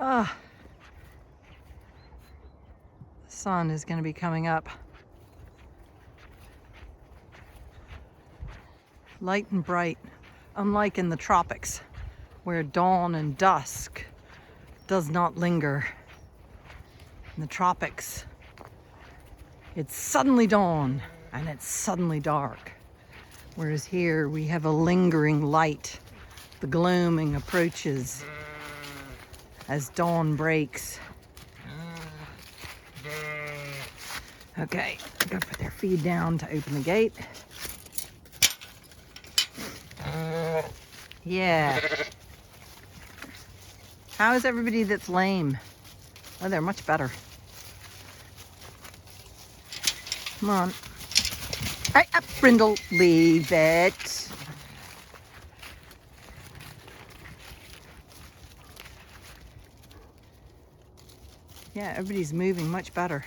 Ah, the sun is going to be coming up. Light and bright, unlike in the tropics, where dawn and dusk does not linger. In the tropics, it's suddenly dawn and it's suddenly dark. Whereas here we have a lingering light. The gloaming approaches as dawn breaks. Okay, I'm gonna put their feed down to open the gate. Yeah. How is everybody that's lame? Oh, they're much better. Come on. Hey, up, Brindle, leave it. Yeah, everybody's moving much better.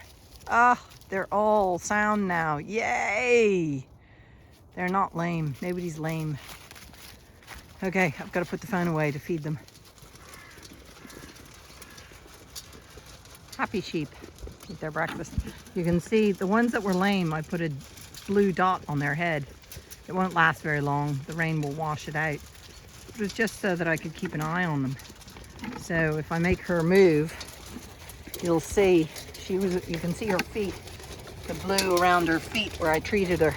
Ah, they're all sound now. Yay! They're not lame. Nobody's lame. Okay, I've got to put the phone away to feed them. Happy sheep eat their breakfast. You can see the ones that were lame, I put a blue dot on their head. It won't last very long. The rain will wash it out. It was just so that I could keep an eye on them. So if I make her move, you'll see you can see her feet, the blue around her feet where I treated her.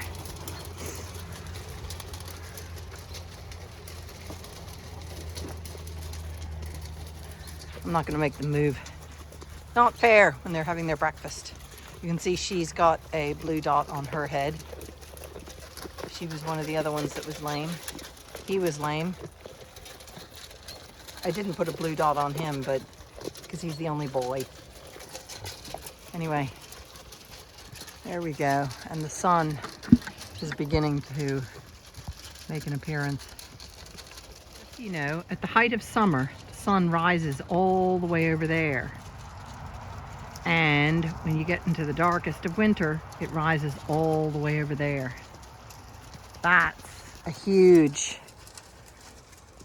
I'm not going to make them move. Not fair when they're having their breakfast. You can see she's got a blue dot on her head. She was one of the other ones that was lame. He was lame. I didn't put a blue dot on him, but because he's the only boy. Anyway, there we go. And the sun is beginning to make an appearance. You know, at the height of summer, the sun rises all the way over there. And when you get into the darkest of winter, it rises all the way over there. That's a huge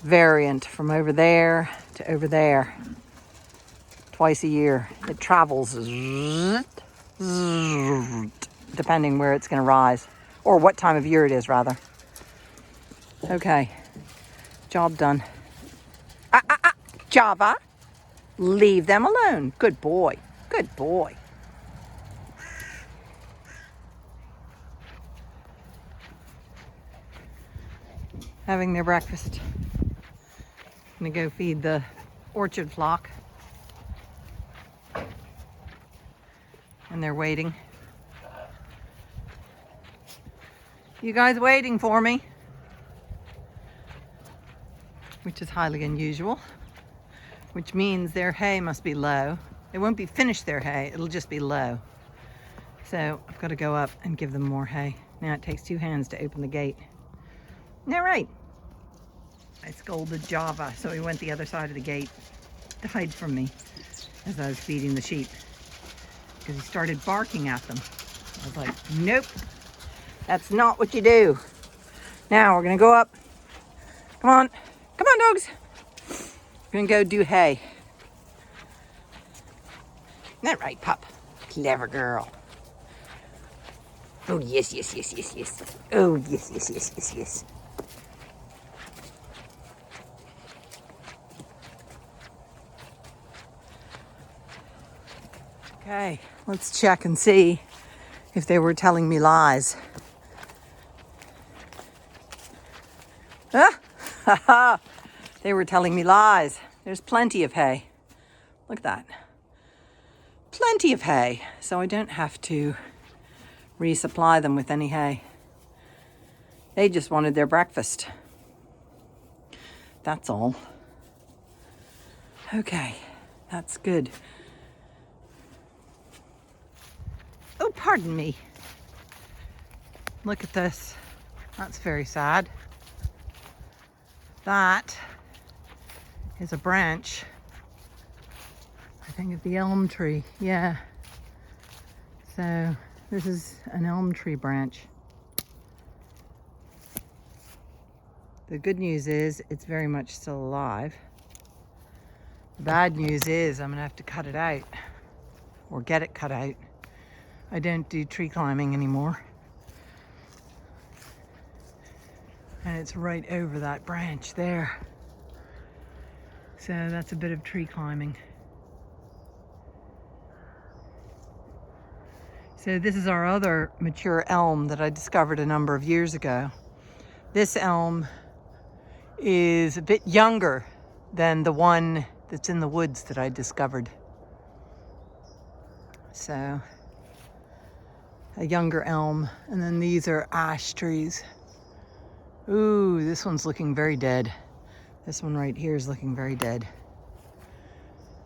variant from over there to over there. Twice a year. It travels depending where it's going to rise, or what time of year it is, rather. Okay, job done. Java, leave them alone. Good boy. Good boy. Having their breakfast. I'm gonna go feed the orchard flock. And they're waiting. You guys waiting for me? Which is highly unusual. Which means their hay must be low. It won't be finished their hay, it'll just be low. So I've got to go up and give them more hay. Now it takes two hands to open the gate. All right. I scolded Java, so he went the other side of the gate to hide from me as I was feeding the sheep. Because he started barking at them. I was like, nope, that's not what you do. Now we're gonna go up. Come on dogs. We're gonna go do hay. Isn't that right, pup? Clever girl. Oh, yes. Oh, yes. Okay, let's check and see if they were telling me lies. They were telling me lies. There's plenty of hay. Look at that. Plenty of hay, so I don't have to resupply them with any hay. They just wanted their breakfast. That's all. Okay, that's good. Oh, pardon me. Look at this. That's very sad. That is a branch, I think, of the elm tree. Yeah. So this is an elm tree branch. The good news is it's very much still alive. The bad news is I'm gonna have to cut it out or get it cut out. I don't do tree climbing anymore. And it's right over that branch there. So that's a bit of tree climbing. So this is our other mature elm that I discovered a number of years ago. This elm is a bit younger than the one that's in the woods that I discovered. So a younger elm, and then these are ash trees. Ooh, this one's looking very dead. This one right here is looking very dead.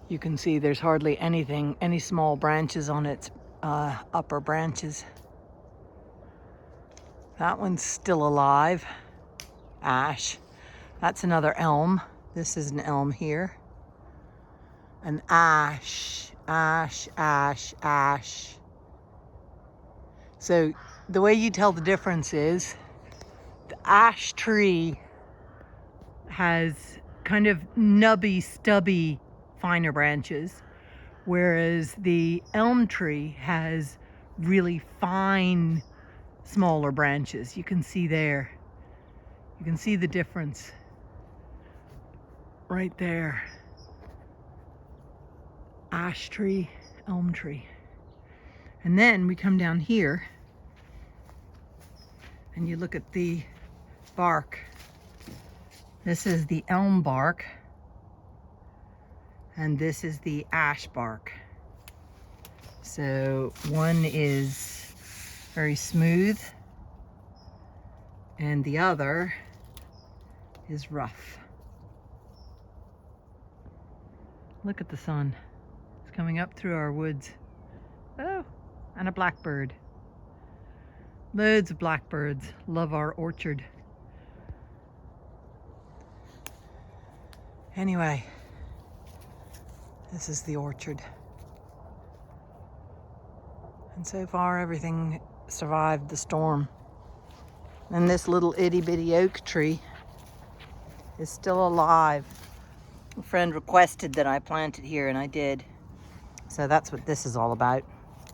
You can see there's hardly anything, any small branches on its upper branches. That one's still alive. Ash. That's another elm. This is an elm here. An ash, ash, ash, ash. So the way you tell the difference is the ash tree has kind of nubby, stubby, finer branches, whereas the elm tree has really fine, smaller branches. You can see there. You can see the difference right there. Ash tree, elm tree. And then we come down here and you look at the bark. This is the elm bark and this is the ash bark. So one is very smooth and the other is rough. Look at the sun. It's coming up through our woods. Oh, and a blackbird. Loads of blackbirds love our orchard. Anyway, this is the orchard. And so far everything survived the storm. And this little itty bitty oak tree is still alive. A friend requested that I plant it here and I did. So that's what this is all about.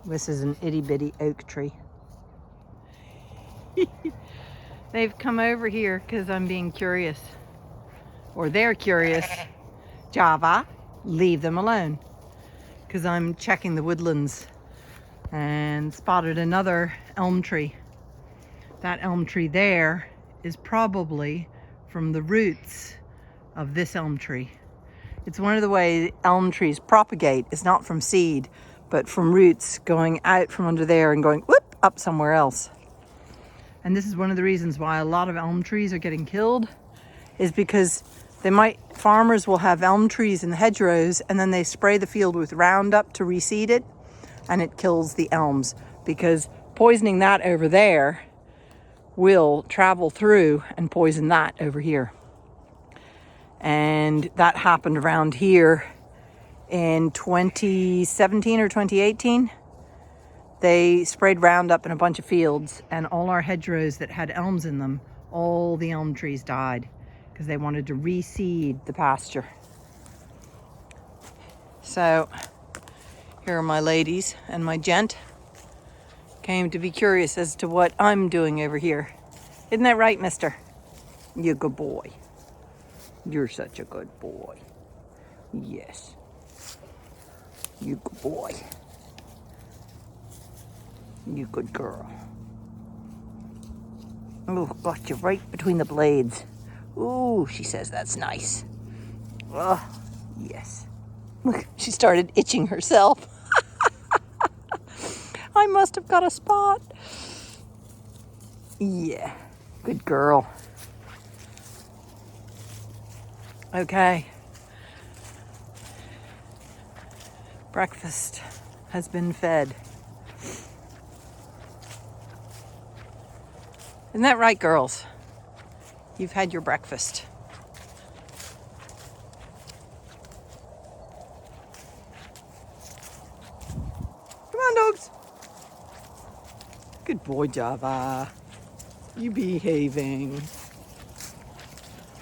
This is an itty bitty oak tree. They've come over here because I'm being curious. Or they're curious. Java, leave them alone. Because I'm checking the woodlands and spotted another elm tree. That elm tree there is probably from the roots of this elm tree. It's one of the ways elm trees propagate. It's not from seed, but from roots going out from under there and going whoop up somewhere else. And this is one of the reasons why a lot of elm trees are getting killed, is because farmers will have elm trees in the hedgerows and then they spray the field with Roundup to reseed it and it kills the elms, because poisoning that over there will travel through and poison that over here. And that happened around here in 2017 or 2018. They sprayed Roundup in a bunch of fields and all our hedgerows that had elms in them, all the elm trees died because they wanted to reseed the pasture. So here are my ladies and my gent. Came to be curious as to what I'm doing over here. Isn't that right, mister? You're a good boy. You're such a good boy. Yes. You good boy. You good girl. Oh, got you right between the blades. Ooh, she says that's nice. Oh, yes. Look, she started itching herself. I must have got a spot. Yeah, good girl. Okay. Breakfast has been fed. Isn't that right, girls? You've had your breakfast. Come on, dogs. Good boy, Java. You behaving.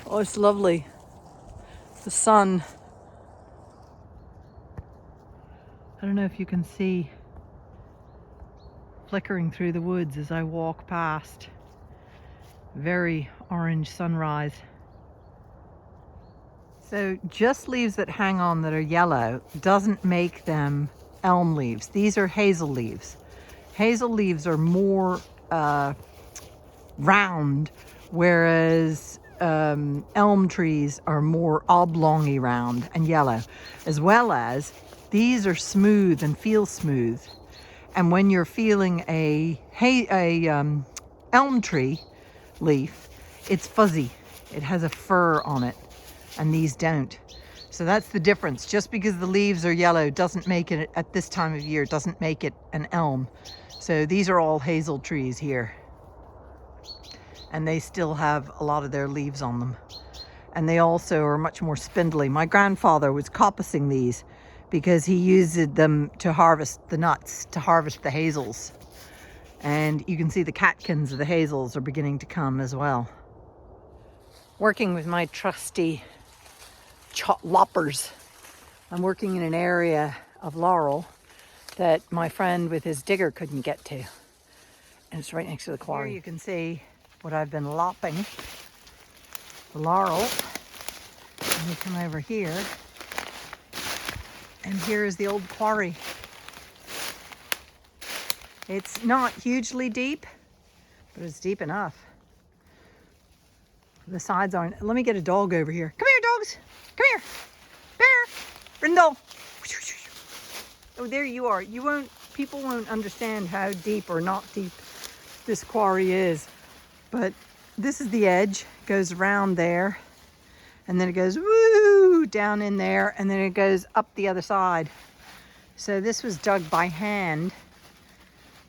Oh, it's lovely. The sun I don't know if you can see flickering through the woods as I walk past. Very orange sunrise. So just leaves that hang on that are yellow doesn't make them elm leaves. These are hazel leaves. Hazel leaves are more round, whereas elm trees are more oblongy round and yellow, as well as these are smooth and feel smooth. And when you're feeling a elm tree leaf, it's fuzzy. It has a fur on it, and these don't. So that's the difference. Just because the leaves are yellow doesn't make it, at this time of year, doesn't make it an elm. So these are all hazel trees here. And they still have a lot of their leaves on them. And they also are much more spindly. My grandfather was coppicing these because he used them to harvest the nuts, to harvest the hazels. And you can see the catkins of the hazels are beginning to come as well. Working with my trusty loppers. I'm working in an area of laurel that my friend with his digger couldn't get to. And it's right next to the quarry. Here you can see what I've been lopping. The laurel. Let me come over here. And here is the old quarry. It's not hugely deep, but it's deep enough. The sides aren't. Let me get a dog over here. Come here, dogs. Come here. Bear. Brindle. Oh, there you are. People won't understand how deep or not deep this quarry is. But this is the edge. It goes around there. And then it goes woo down in there. And then it goes up the other side. So this was dug by hand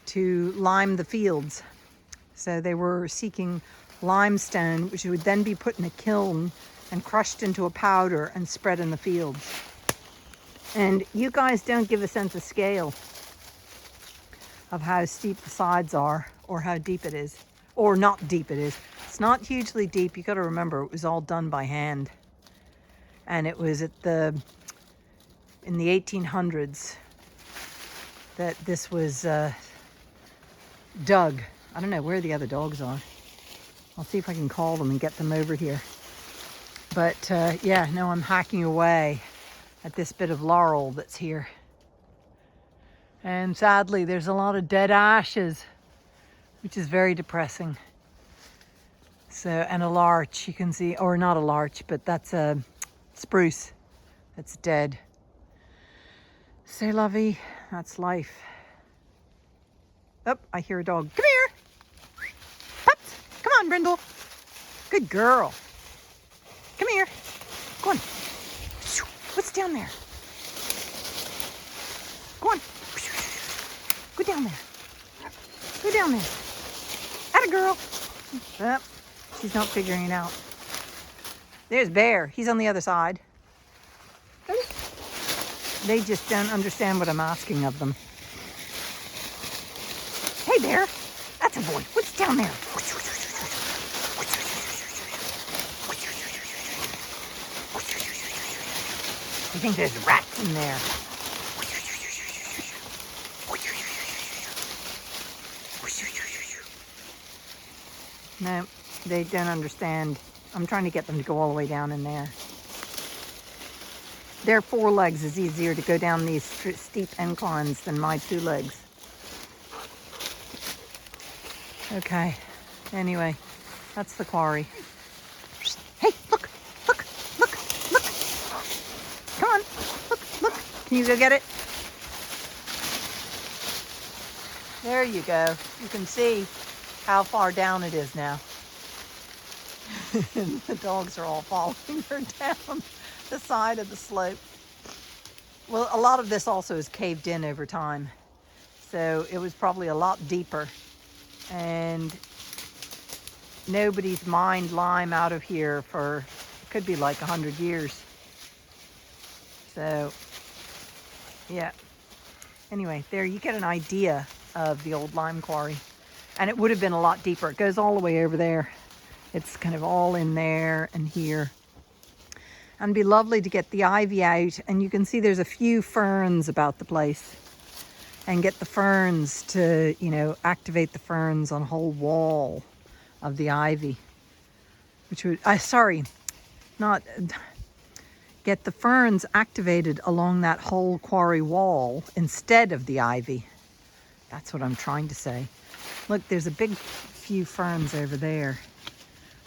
to lime the fields. So they were seeking limestone, which would then be put in a kiln and crushed into a powder and spread in the fields. And you guys don't give a sense of scale of how steep the sides are or how deep it is, or not deep it is. It's not hugely deep. You got to remember, it was all done by hand. And it was in the 1800s that this was dug. I don't know where the other dogs are. I'll see if I can call them and get them over here. But yeah, no, I'm hacking away at this bit of laurel that's here. And sadly, there's a lot of dead ashes, which is very depressing. So, and a larch, you can see, or not a larch, but that's a spruce that's dead. C'est la vie, that's life. Oh, I hear a dog. Come here. Pups. Come on, Brindle. Good girl. Come here. Go on. What's down there? Go on. Go down there. Go down there. Atta girl. Oh, she's not figuring it out. There's Bear. He's on the other side. They just don't understand what I'm asking of them. Hey, Bear. That's a boy. What's down there? You think there's rats in there? No, they don't understand. I'm trying to get them to go all the way down in there. Their 4 legs is easier to go down these steep inclines than my 2 legs. Okay, anyway, that's the quarry. Hey, look, look, look, look. Come on, look. Can you go get it? There you go. You can see how far down it is now. The dogs are all following her down the side of the slope. Well, a lot of this also is caved in over time. So it was probably a lot deeper. And nobody's mined lime out of here for, it could be like 100 years. So, yeah. Anyway, there you get an idea of the old lime quarry. And it would have been a lot deeper. It goes all the way over there. It's kind of all in there and here. And it'd be lovely to get the ivy out. And you can see there's a few ferns about the place. And get the ferns to, you know, activate the ferns on a whole wall of the ivy. Which would, not get the ferns activated along that whole quarry wall instead of the ivy. That's what I'm trying to say. Look, there's a big few ferns over there.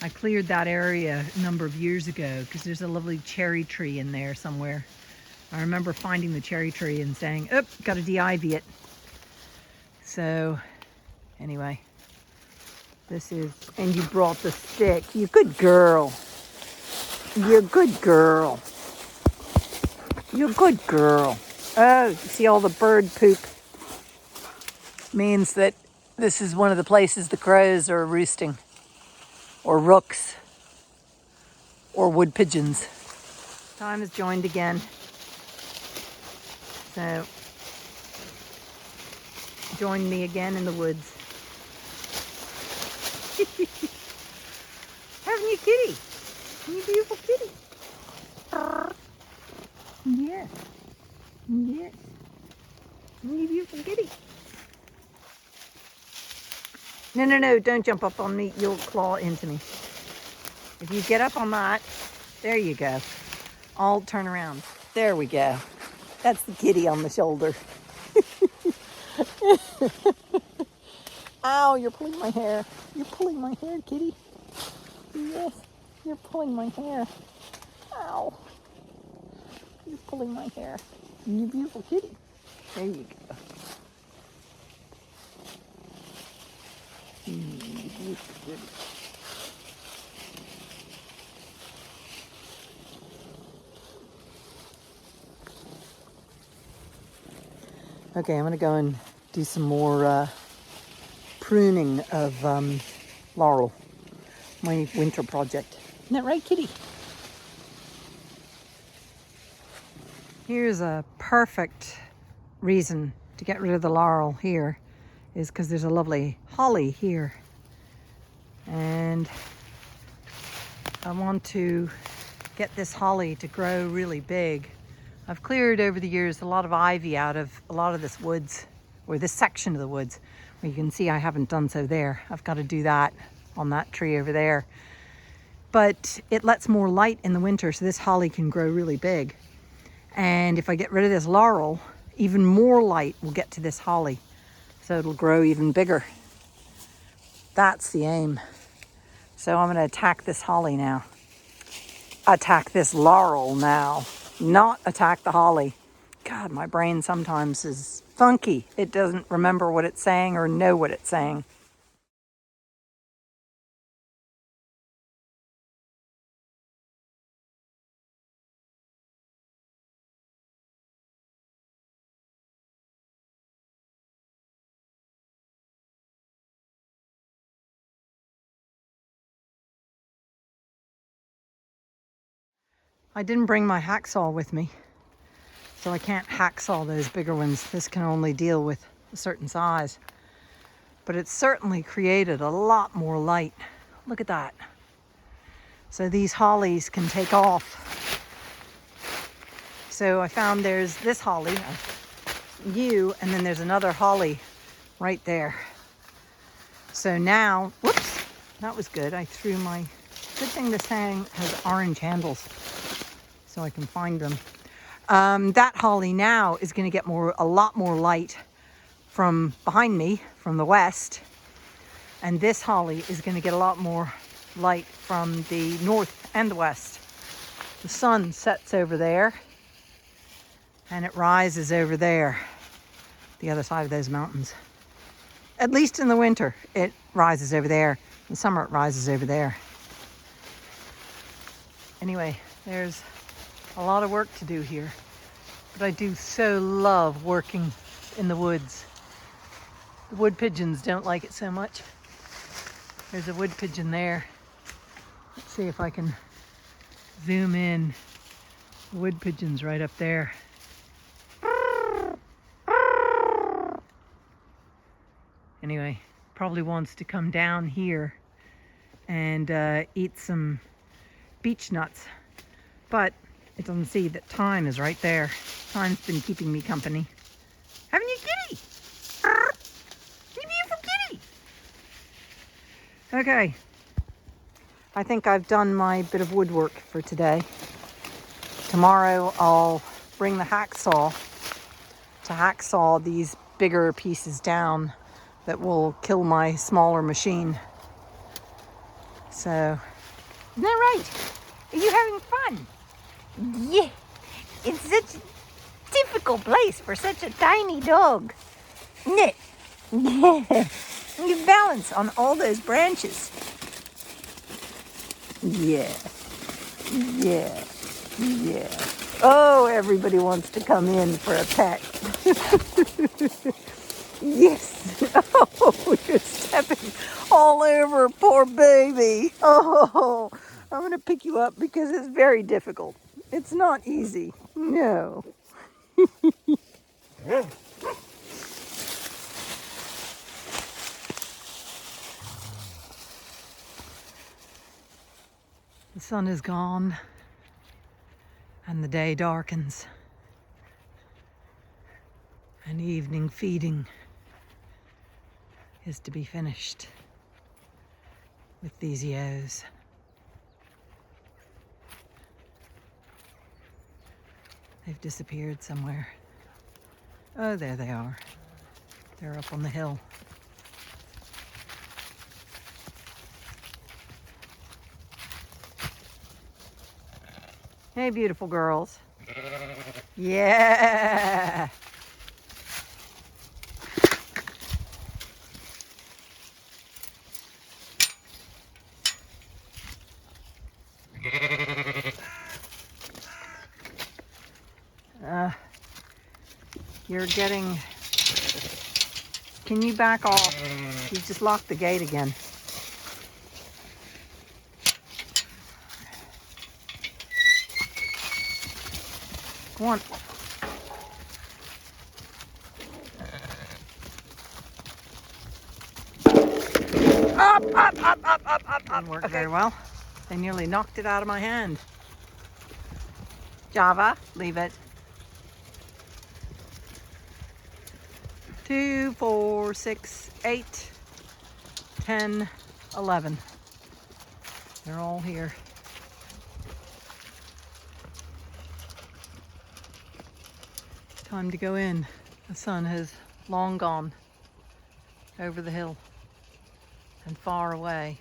I cleared that area a number of years ago because there's a lovely cherry tree in there somewhere. I remember finding the cherry tree and saying, "Oop, gotta de-ivy it." So, anyway, this is, and you brought the stick. You good girl. You're a good girl. You're a good girl. Oh, you see all the bird poop? Means that this is one of the places the crows are roosting. Or rooks, or wood pigeons. Time has joined again. So, join me again in the woods. Having you kitty. You beautiful kitty. Yes. Yes. You beautiful kitty. No, don't jump up on me. You'll claw into me. If you get up on that, there you go. I'll turn around. There we go. That's the kitty on the shoulder. Ow, you're pulling my hair. You're pulling my hair, kitty. Yes, you're pulling my hair. Ow. You're pulling my hair. You beautiful kitty. There you go. You beautiful kitty. Okay, I'm going to go and do some more pruning of laurel, my winter project. Isn't that right, kitty? Here's a perfect reason to get rid of the laurel here, is because there's a lovely holly here. And I want to get this holly to grow really big. I've cleared over the years a lot of ivy out of a lot of this woods, or this section of the woods, where you can see I haven't done so there. I've got to do that on that tree over there. But it lets more light in the winter, so this holly can grow really big. And if I get rid of this laurel, even more light will get to this holly, so it'll grow even bigger. That's the aim. So I'm going to attack this holly now. Attack this laurel now. Not attack the holly. God, my brain sometimes is funky. It doesn't remember what it's saying or know what it's saying. I didn't bring my hacksaw with me, so I can't hacksaw those bigger ones. This can only deal with a certain size. But it's certainly created a lot more light. Look at that. So these hollies can take off. So I found there's this holly, and then there's another holly right there. So now, whoops, that was good. I threw my, good thing this thing has orange handles so I can find them. That holly now is going to get a lot more light from behind me, from the west. And this holly is going to get a lot more light from the north and the west. The sun sets over there and it rises over there, the other side of those mountains. At least in the winter, it rises over there. In summer, it rises over there. Anyway, there's a lot of work to do here, but I do so love working in the woods. The wood pigeons don't like it so much. There's a wood pigeon there. Let's see if I can zoom in. The wood pigeon's right up there. Anyway, probably wants to come down here and eat some beech nuts. But it doesn't see that time is right there. Time's been keeping me company. Haven't you, kitty? You beautiful kitty. Okay. I think I've done my bit of woodwork for today. Tomorrow I'll bring the hacksaw to hacksaw these bigger pieces down that will kill my smaller machine. So, isn't that right? Are you having fun? Yeah, it's such a difficult place for such a tiny dog. Isn't it? Yeah, you balance on all those branches. Yeah, yeah, yeah. Oh, everybody wants to come in for a pet. Yes. Oh, you're stepping all over poor baby. Oh, I'm going to pick you up because it's very difficult. It's not easy. No. The sun is gone and the day darkens. And evening feeding is to be finished with these ewes. They've disappeared somewhere. Oh, there they are. They're up on the hill. Hey, beautiful girls. Yeah. You're getting... Can you back off? You just locked the gate again. Go on. Up. Didn't work very well. They nearly knocked it out of my hand. Java, leave it. 2, 4, 6, 8, 10, 11. They're all here. Time to go in. The sun has long gone over the hill and far away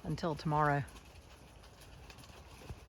until tomorrow.